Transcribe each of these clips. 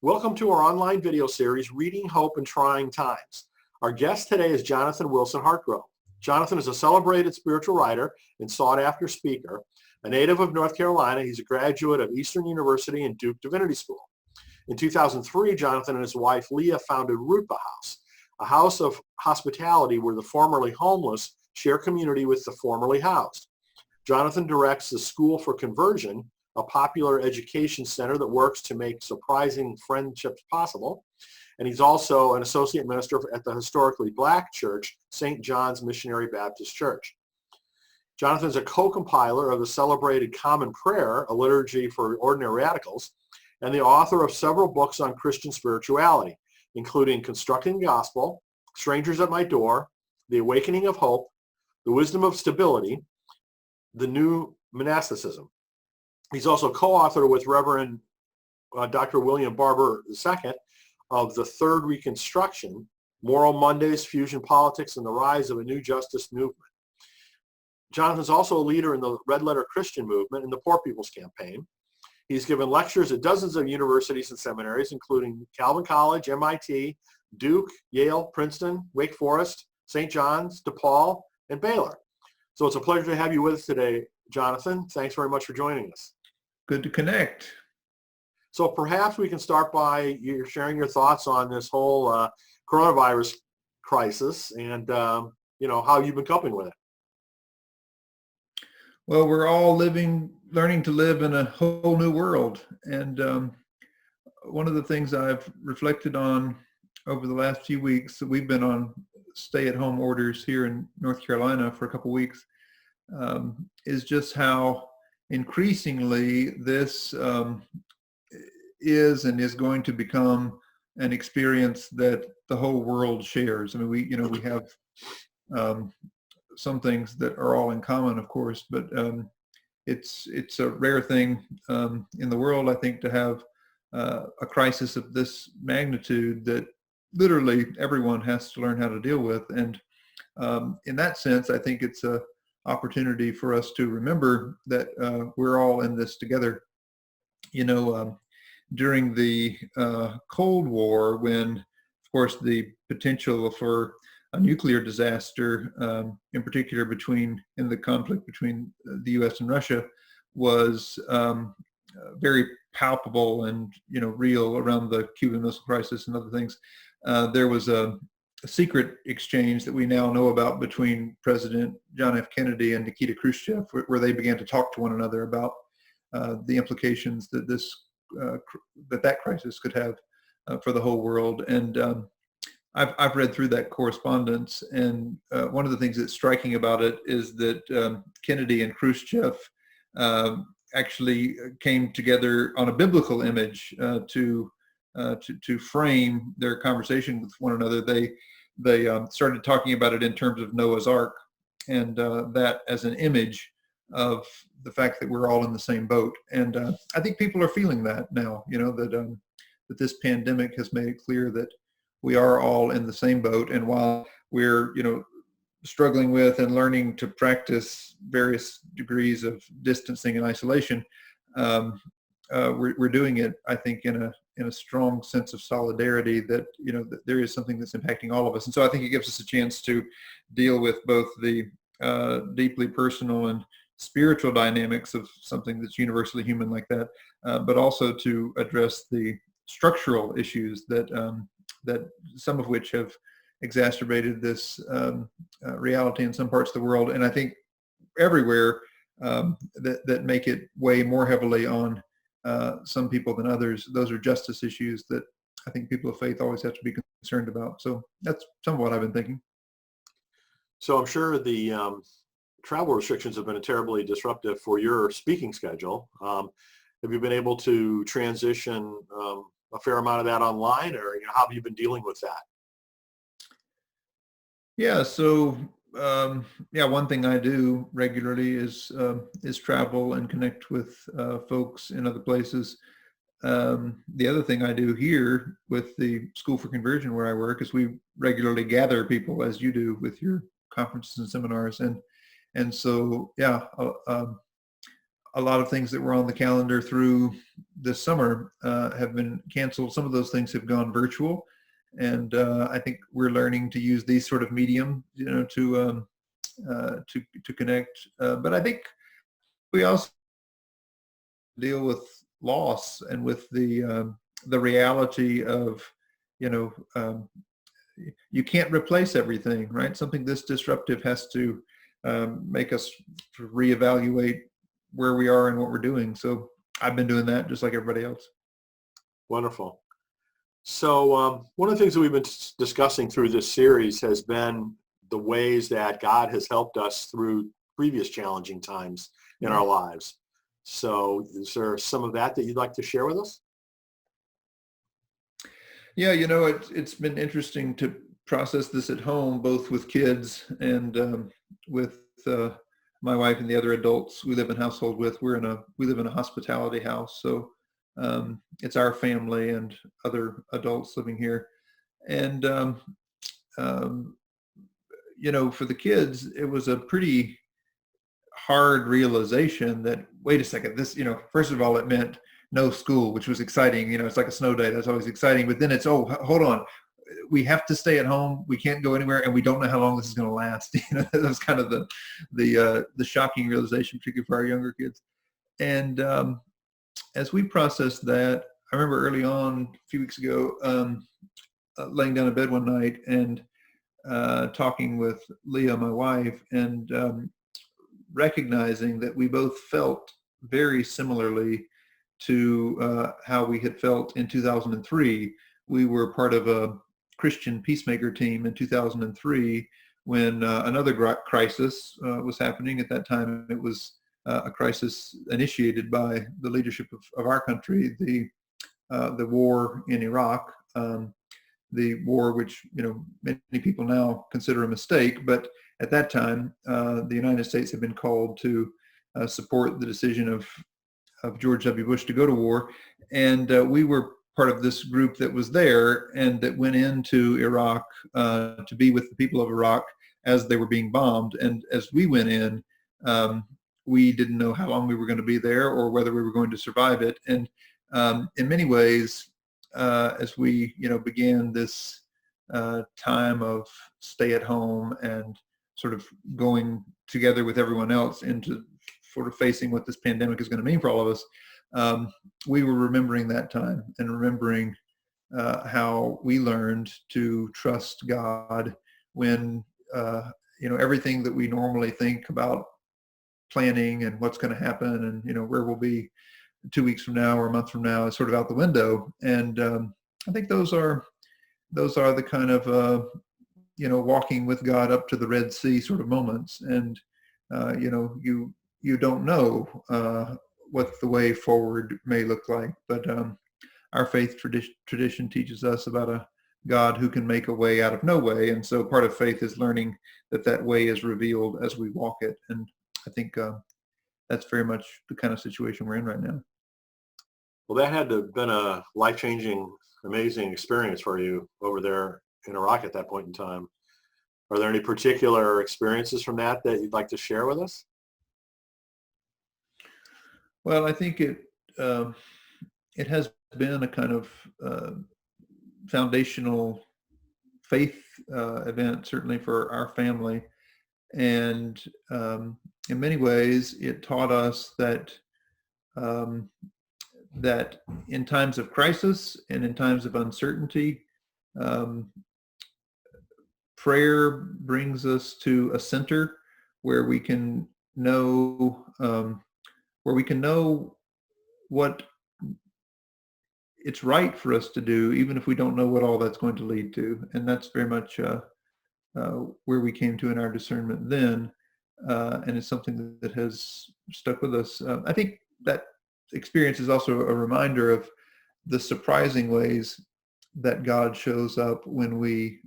Welcome to our online video series, Reading Hope in Trying Times. Our guest today is Jonathan Wilson-Hartgrove. Jonathan is a celebrated spiritual writer and sought-after speaker. A native of North Carolina, he's a graduate of Eastern University and Duke Divinity School. In 2003, Jonathan and his wife Leah founded Rupa House, a house of hospitality where the formerly homeless share community with the formerly housed. Jonathan directs the School for Conversion, a popular education center that works to make surprising friendships possible. And he's also an associate minister at the historically black church, St. John's Missionary Baptist Church. Jonathan is a co-compiler of the celebrated Common Prayer, a liturgy for ordinary radicals, and the author of several books on Christian spirituality, including Constructing the Gospel, Strangers at My Door, The Awakening of Hope, The Wisdom of Stability, The New Monasticism. He's also co-author with Reverend Dr. William Barber II of The Third Reconstruction, Moral Mondays, Fusion Politics, and the Rise of a New Justice Movement. Jonathan's also a leader in the Red Letter Christian Movement and the Poor People's Campaign. He's given lectures at dozens of universities and seminaries, including Calvin College, MIT, Duke, Yale, Princeton, Wake Forest, St. John's, DePaul, and Baylor. So it's a pleasure to have you with us today, Jonathan. Thanks very much for joining us. Good to connect. So perhaps we can start by you sharing your thoughts on this whole coronavirus crisis and, how you've been coping with it. Well, we're all learning to live in a whole new world. And one of the things I've reflected on over the last few weeks, we've been on stay-at-home orders here in North Carolina for a couple of weeks, is just how increasingly this is going to become an experience that the whole world shares. I mean, we have some things that are all in common, of course, but it's a rare thing in the world, I think, to have a crisis of this magnitude that literally everyone has to learn how to deal with. And in that sense, I think it's a opportunity for us to remember that we're all in this together. During the Cold War, when, of course, the potential for a nuclear disaster, in particular in the conflict between the U.S. and Russia, was very palpable and real around the Cuban Missile Crisis and other things. There was a secret exchange that we now know about between President John F. Kennedy and Nikita Khrushchev, where they began to talk to one another about the implications that that crisis could have for the whole world. And I've read through that correspondence, and one of the things that's striking about it is that Kennedy and Khrushchev actually came together on a biblical image to frame their conversation with one another. They started talking about it in terms of Noah's Ark, and that as an image of the fact that we're all in the same boat. And I think people are feeling that now, that this pandemic has made it clear that we are all in the same boat. And while we're, struggling with and learning to practice various degrees of distancing and isolation, we're doing it, I think, in a strong sense of solidarity that, that there is something that's impacting all of us. And so I think it gives us a chance to deal with both the deeply personal and spiritual dynamics of something that's universally human like that, but also to address the structural issues that some of which have exacerbated this reality in some parts of the world, and I think everywhere, that make it weigh more heavily on some people than others. Those are justice issues that I think people of faith always have to be concerned about. So that's some of what I've been thinking. So I'm sure the travel restrictions have been terribly disruptive for your speaking schedule. Have you been able to transition a fair amount of that online, or how have you been dealing with that? Yeah. So one thing I do regularly is travel and connect with folks in other places. The other thing I do here with the School for Conversion where I work is we regularly gather people, as you do with your conferences and seminars, and so a lot of things that were on the calendar through this summer have been canceled. Some of those things have gone virtual, and I think we're learning to use these sort of medium, to connect. But I think we also deal with loss and with the reality of, you know, you can't replace everything, right? Something this disruptive has to make us reevaluate where we are and what we're doing. So I've been doing that just like everybody else. Wonderful. So one of the things that we've been discussing through this series has been the ways that God has helped us through previous challenging times in our lives. So is there some of that you'd like to share with us? Yeah, it's been interesting to process this at home, both with kids and with my wife and the other adults we live in household with. We live in a hospitality house, so it's our family and other adults living here. And for the kids, it was a pretty hard realization that, wait a second, this, first of all, it meant no school, which was exciting. It's like a snow day. That's always exciting. But then it's, oh, hold on. We have to stay at home. We can't go anywhere, and we don't know how long this is going to last. That was kind of the shocking realization, particularly for our younger kids. And as we processed that, I remember early on, a few weeks ago, laying down in bed one night and talking with Leah, my wife, and recognizing that we both felt very similarly to how we had felt in 2003. We were part of a Christian peacemaker team in 2003 when another crisis was happening. At that time, it was a crisis initiated by the leadership of our country, the war in Iraq, the war which many people now consider a mistake, but at that time, the United States had been called to support the decision of George W. Bush to go to war. And we were part of this group that was there and that went into Iraq to be with the people of Iraq as they were being bombed. And as we went in, we didn't know how long we were going to be there or whether we were going to survive it. And in many ways, as we began this time of stay at home and sort of going together with everyone else into sort of facing what this pandemic is going to mean for all of us, we were remembering that time and remembering how we learned to trust God when everything that we normally think about planning and what's going to happen and where we'll be 2 weeks from now or a month from now is sort of out the window. And I think those are the kind of walking with God up to the Red Sea sort of moments. And you don't know what the way forward may look like, but our faith tradition teaches us about a God who can make a way out of no way. And so part of faith is learning that way is revealed as we walk it. And I think that's very much the kind of situation we're in right now. Well, that had to have been a life-changing, amazing experience for you over there in Iraq at that point in time. Are there any particular experiences from that you'd like to share with us? Well, I think it has been a kind of foundational faith event, certainly for our family. And in many ways, it taught us that in times of crisis and in times of uncertainty, prayer brings us to a center where we can know what it's right for us to do, even if we don't know what all that's going to lead to. And that's very much where we came to in our discernment then, and it's something that has stuck with us. I think that experience is also a reminder of the surprising ways that God shows up when we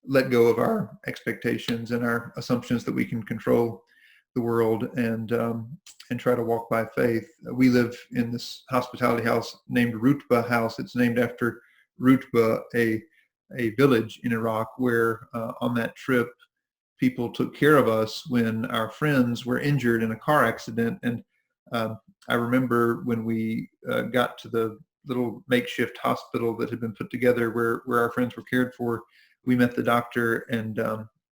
let go of our expectations and our assumptions that we can control the world and try to walk by faith. We live in this hospitality house named Rutba House. It's named after Rutba, a village in Iraq where on that trip, people took care of us when our friends were injured in a car accident. And I remember when we got to the little makeshift hospital that had been put together where our friends were cared for, we met the doctor, and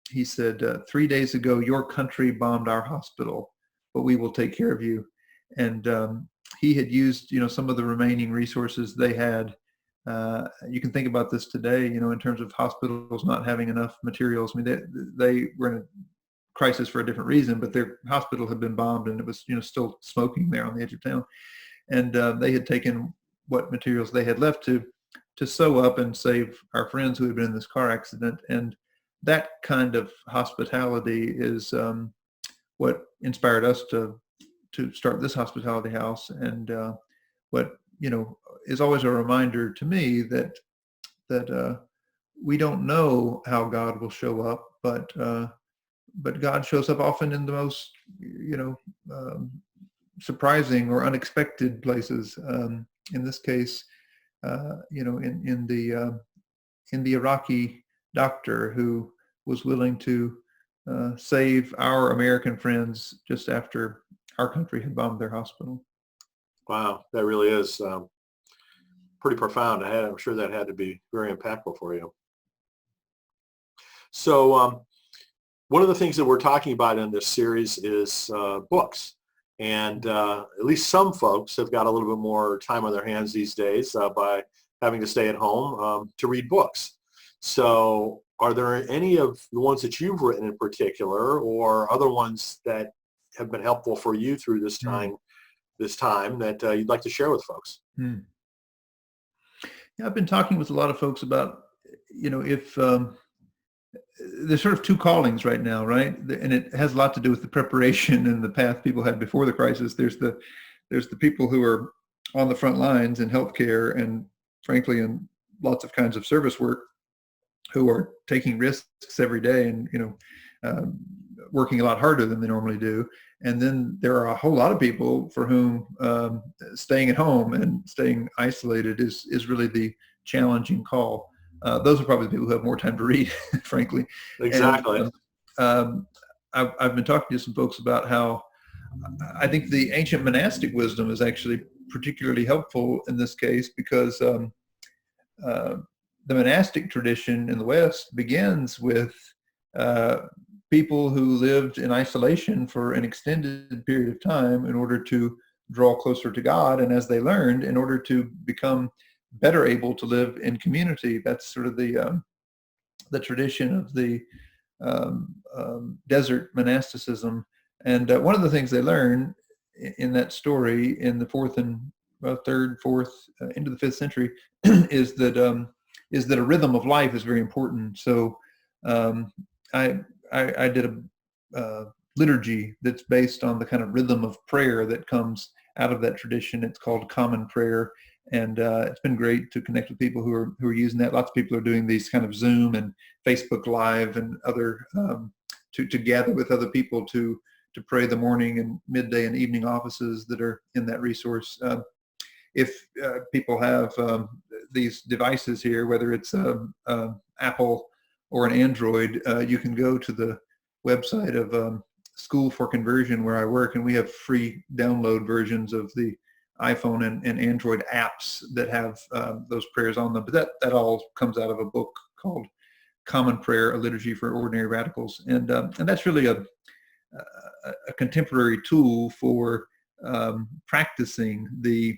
he said, 3 days ago, your country bombed our hospital, but we will take care of you. And he had used, some of the remaining resources they had. You can think about this today, in terms of hospitals not having enough materials. I mean, they were in a crisis for a different reason, but their hospital had been bombed, and it was, still smoking there on the edge of town. And they had taken what materials they had left to sew up and save our friends who had been in this car accident. And that kind of hospitality is what inspired us to start this hospitality house. And what is always a reminder to me that we don't know how God will show up, but God shows up often in the most surprising or unexpected places. In this case, in the Iraqi doctor who was willing to save our American friends just after our country had bombed their hospital. Wow, that really is pretty profound. I'm sure that had to be very impactful for you. So one of the things that we're talking about in this series is books. And at least some folks have got a little bit more time on their hands these days by having to stay at home to read books. So are there any of the ones that you've written in particular, or other ones that have been helpful for you through this time that you'd like to share with folks? Yeah, I've been talking with a lot of folks about, if there's sort of two callings right now, right? And it has a lot to do with the preparation and the path people had before the crisis. There's the people who are on the front lines in healthcare and frankly in lots of kinds of service work, who are taking risks every day and working a lot harder than they normally do. And then there are a whole lot of people for whom staying at home and staying isolated is really the challenging call. Those are probably the people who have more time to read, frankly. Exactly. And, I've been talking to some folks about how I think the ancient monastic wisdom is actually particularly helpful in this case, because the monastic tradition in the West begins with people who lived in isolation for an extended period of time in order to draw closer to God, and as they learned, in order to become better able to live in community. That's sort of the tradition of the desert monasticism. And one of the things they learn in that story in the third, fourth, into the 5th century is that a rhythm of life is very important. So I did a liturgy that's based on the kind of rhythm of prayer that comes out of that tradition. It's called Common Prayer. And it's been great to connect with people who are using that. Lots of people are doing these kind of Zoom and Facebook Live and other to gather with other people to pray the morning and midday and evening offices that are in that resource. If people have these devices here, whether it's Apple or an Android, you can go to the website of School for Conversion where I work, and we have free download versions of the iPhone and Android apps that have those prayers on them. But that all comes out of a book called Common Prayer, A Liturgy for Ordinary Radicals. And that's really a contemporary tool for practicing the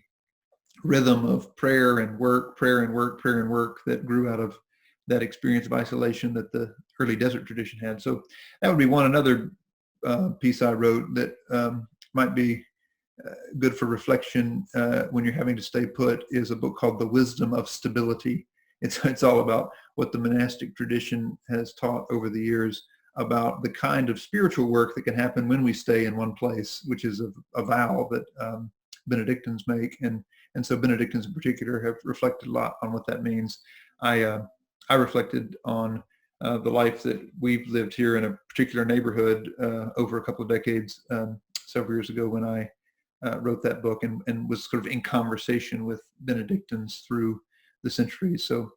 rhythm of prayer and work that grew out of that experience of isolation that the early desert tradition had. So that would be one. Another piece I wrote that might be good for reflection when you're having to stay put is a book called The Wisdom of Stability. It's all about what the monastic tradition has taught over the years about the kind of spiritual work that can happen when we stay in one place, which is a vow that Benedictines make. And so Benedictines in particular have reflected a lot on what that means. I reflected on the life that we've lived here in a particular neighborhood over a couple of decades, several years ago when I wrote that book and was sort of in conversation with Benedictines through the centuries. So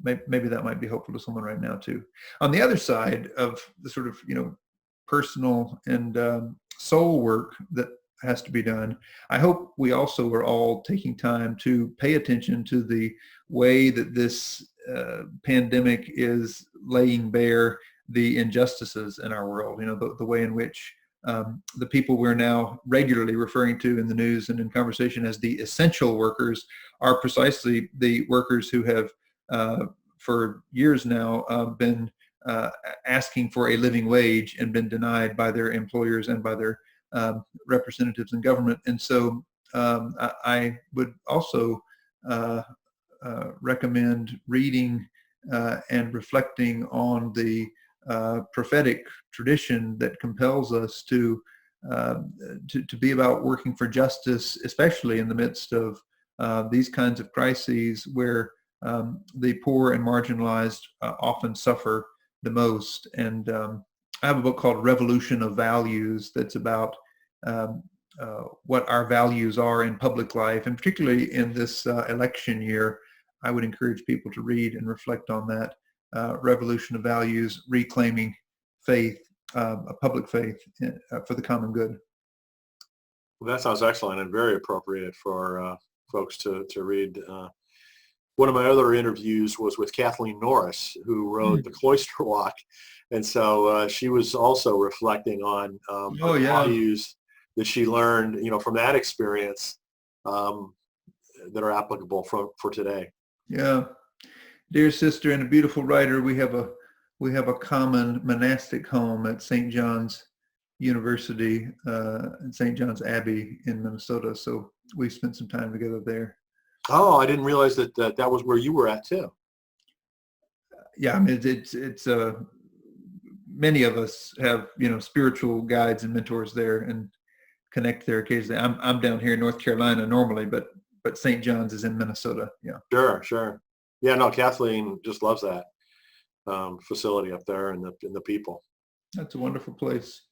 maybe that might be helpful to someone right now too. On the other side of the sort of, personal and soul work that has to be done. I hope we also are all taking time to pay attention to the way that this pandemic is laying bare the injustices in our world. The way in which the people we're now regularly referring to in the news and in conversation as the essential workers are precisely the workers who have for years now been asking for a living wage and been denied by their employers and by their representatives in government. And so I would also recommend reading and reflecting on the prophetic tradition that compels us to be about working for justice, especially in the midst of these kinds of crises where the poor and marginalized often suffer the most. And I have a book called Revolution of Values that's about what our values are in public life, and particularly in this election year. I would encourage people to read and reflect on that. Revolution of Values, Reclaiming Faith, a public faith for the common good. Well, that sounds excellent and very appropriate for folks to read. One of my other interviews was with Kathleen Norris, who wrote The Cloister Walk. And so she was also reflecting on the values that she learned, from that experience that are applicable for today. Yeah. Dear sister and a beautiful writer, we have a common monastic home at St. John's University, St. John's Abbey in Minnesota. So we spent some time together there. Oh, I didn't realize that that was where you were at too. Yeah, I mean, it's many of us have, spiritual guides and mentors there and connect there occasionally. I'm down here in North Carolina normally, but St. John's is in Minnesota. Yeah. Sure. Yeah, no, Kathleen just loves that facility up there and the people. That's a wonderful place.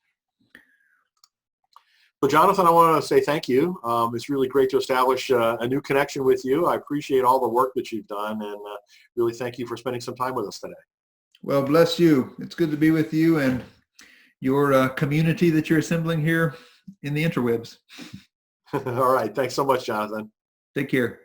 Well, Jonathan, I want to say thank you. It's really great to establish a new connection with you. I appreciate all the work that you've done, and really thank you for spending some time with us today. Well, bless you. It's good to be with you and your community that you're assembling here in the interwebs. All right. Thanks so much, Jonathan. Take care.